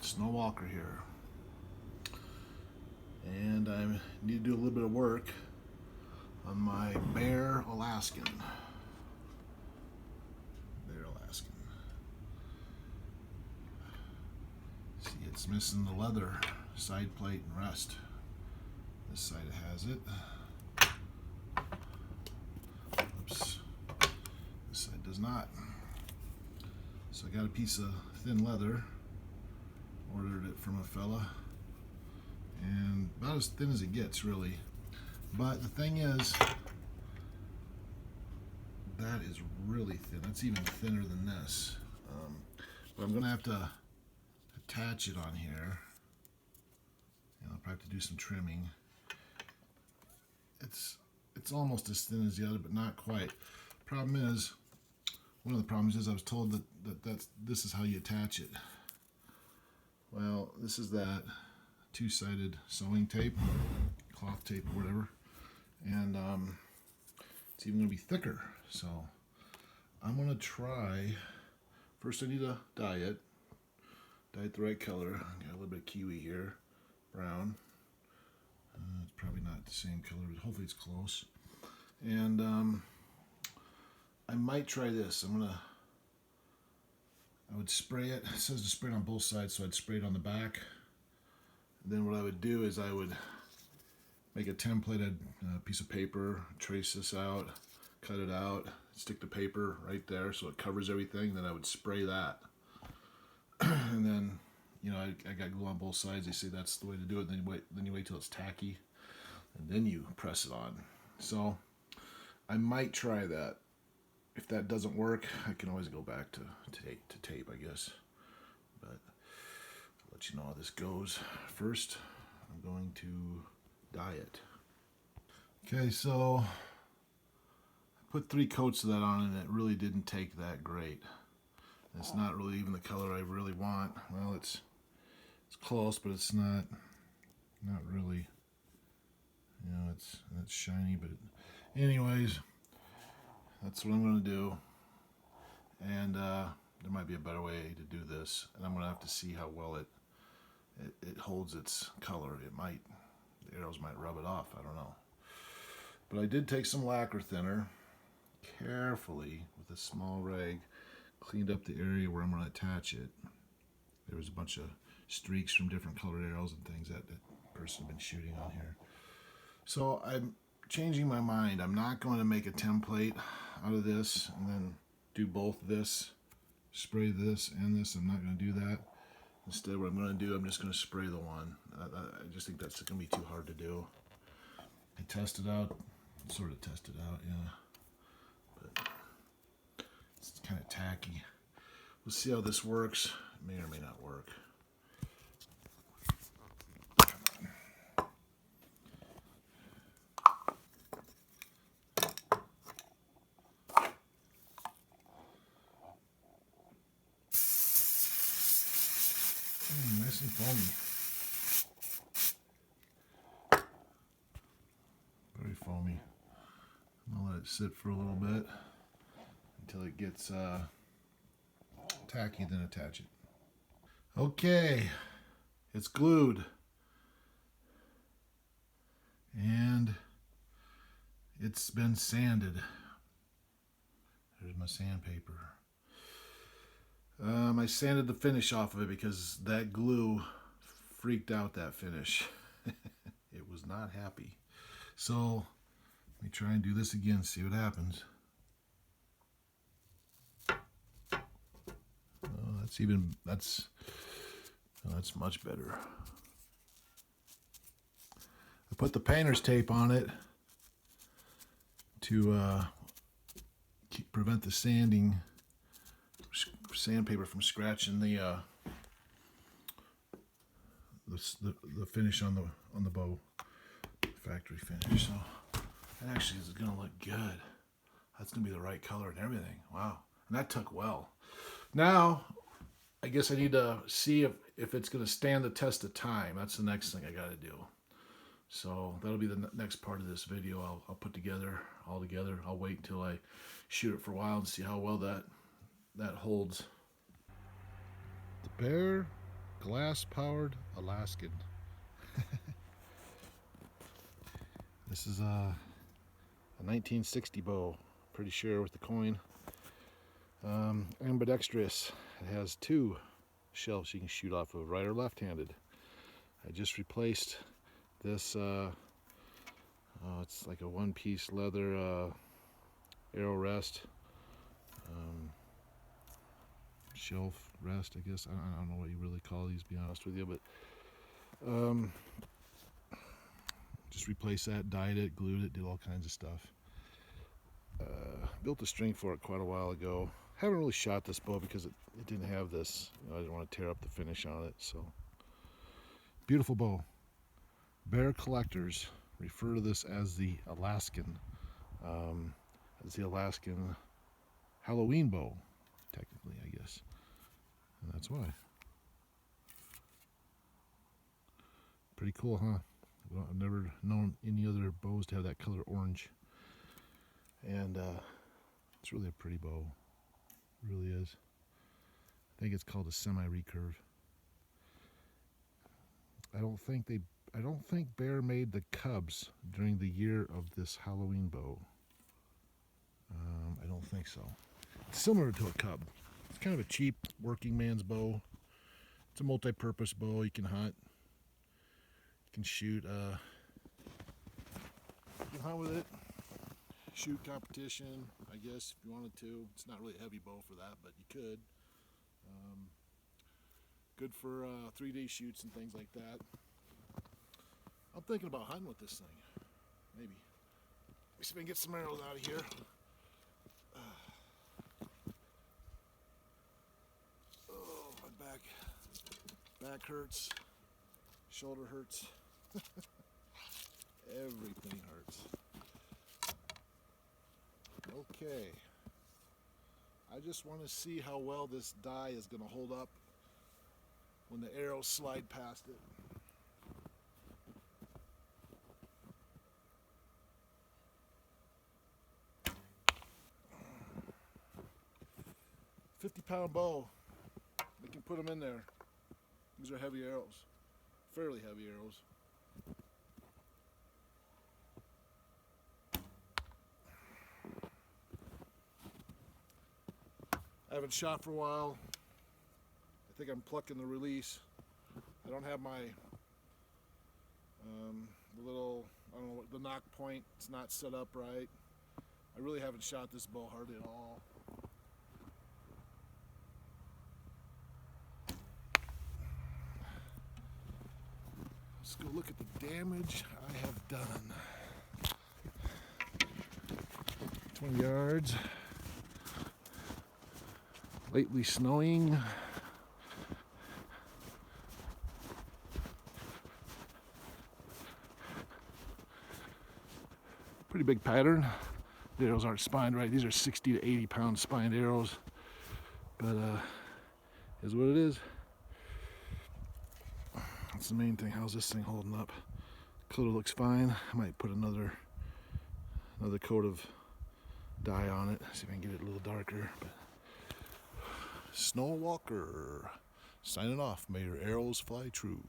Snow Walker here, and I need to do a little bit of work on my Bear Alaskan. Bear Alaskan. See, it's missing the leather side plate and rest. This side has it. Oops. This side does not. So I got a piece of thin leather. Ordered it from a fella, and about as thin as it gets, really. But the thing is, that is really thin. That's even thinner than this. But I'm gonna have to attach it on here, and I'll probably have to do some trimming. It's almost as thin as the other, but not quite. Problem is, one of the problems is I was told that this is how you attach it. Well, this is that two-sided sewing tape, cloth tape or whatever, and it's even going to be thicker. So I'm going to try, first I need to dye it the right color. Got a little bit of kiwi here, brown. It's probably not the same color, but hopefully it's close. And I might try this. I would spray it. It says to spray it on both sides, so I'd spray it on the back. And then what I would do is I would make a templated piece of paper, trace this out, cut it out, stick the paper right there so it covers everything. Then I would spray that. And then, you know, I got glue on both sides. They say that's the way to do it. Then you wait till it's tacky, and then you press it on. So I might try that. If that doesn't work, I can always go back to tape, I guess. But I'll let you know how this goes. First, I'm going to dye it. Okay, so I put 3 coats of that on, and it really didn't take that great. It's not really even the color I really want. Well, it's close, but it's not really. You know, it's shiny, but anyways. That's what I'm going to do, and there might be a better way to do this, and I'm going to have to see how well it holds its color. The arrows might rub it off, I don't know. But I did take some lacquer thinner, carefully, with a small rag, cleaned up the area where I'm going to attach it. There was a bunch of streaks from different colored arrows and things that person had been shooting on here. So I'm changing my mind. I'm not going to make a template out of this and then do both this, spray this and this. I'm not going to do that. Instead, what I'm going to do, I'm just going to spray the one. I just think that's going to be too hard to do. I tested out, sort of tested out, yeah. But it's kind of tacky. We'll see how this works. It may or may not work. Nice and foamy. Very foamy. I'll let it sit for a little bit until it gets tacky, then attach it. Okay, it's glued. And it's been sanded. There's my sandpaper. I sanded the finish off of it because that glue freaked out that finish. It was not happy. So let me try and do this again, see what happens. Oh, that's much better. I put the painter's tape on it to prevent the sandpaper from scratching the finish on the bow, factory finish. So that actually is going to look good. That's going to be the right color and everything. Wow, and that took well. Now I guess I need to see if it's going to stand the test of time. That's the next thing I got to do. So that'll be the next part of this video. I'll put all together. I'll wait until I shoot it for a while and see how well that holds. The Bear glass-powered Alaskan. This is a 1960 bow, pretty sure, with the coin. Ambidextrous. It has two shells you can shoot off of, right or left-handed. I just replaced this, it's like a one-piece leather arrow rest, shelf rest, I guess. I don't know what you really call these, to be honest with you, but just replaced that, dyed it, glued it, did all kinds of stuff. Built a string for it quite a while ago. Haven't really shot this bow because it didn't have this. I didn't want to tear up the finish on it. So beautiful bow. Bear collectors refer to this as the Alaskan. It's the Alaskan Halloween bow, technically, I guess. And that's why. Pretty cool, huh? Well, I've never known any other bows to have that color orange. And it's really a pretty bow. It really is. I think it's called a semi-recurve. I don't think Bear made the cubs during the year of this Halloween bow. I don't think so. It's similar to a cub. It's kind of a cheap working man's bow. It's a multi-purpose bow. You can hunt. You can shoot. You can hunt with it. Shoot competition, I guess, if you wanted to. It's not really a heavy bow for that, but you could. Good for 3D shoots and things like that. I'm thinking about hunting with this thing. Maybe. Let me see if I can get some arrows out of here. Oh, my back hurts. Shoulder hurts. Everything hurts. Okay. I just want to see how well this die is going to hold up when the arrows slide past it. £50 bow. We can put them in there. These are heavy arrows. Fairly heavy arrows. I haven't shot for a while. I think I'm plucking the release. I don't have my little, I don't know, the knock point. It's not set up right. I really haven't shot this bow hardly at all. Let's go look at the damage I have done. 20 yards. Lately snowing. Pretty big pattern. The arrows aren't spined right. These are 60 to 80 pound spined arrows. But is what it is. That's the main thing. How's this thing holding up? Color looks fine. I might put another coat of dye on it. See if I can get it a little darker. But Snow Walker signing off. May your arrows fly true.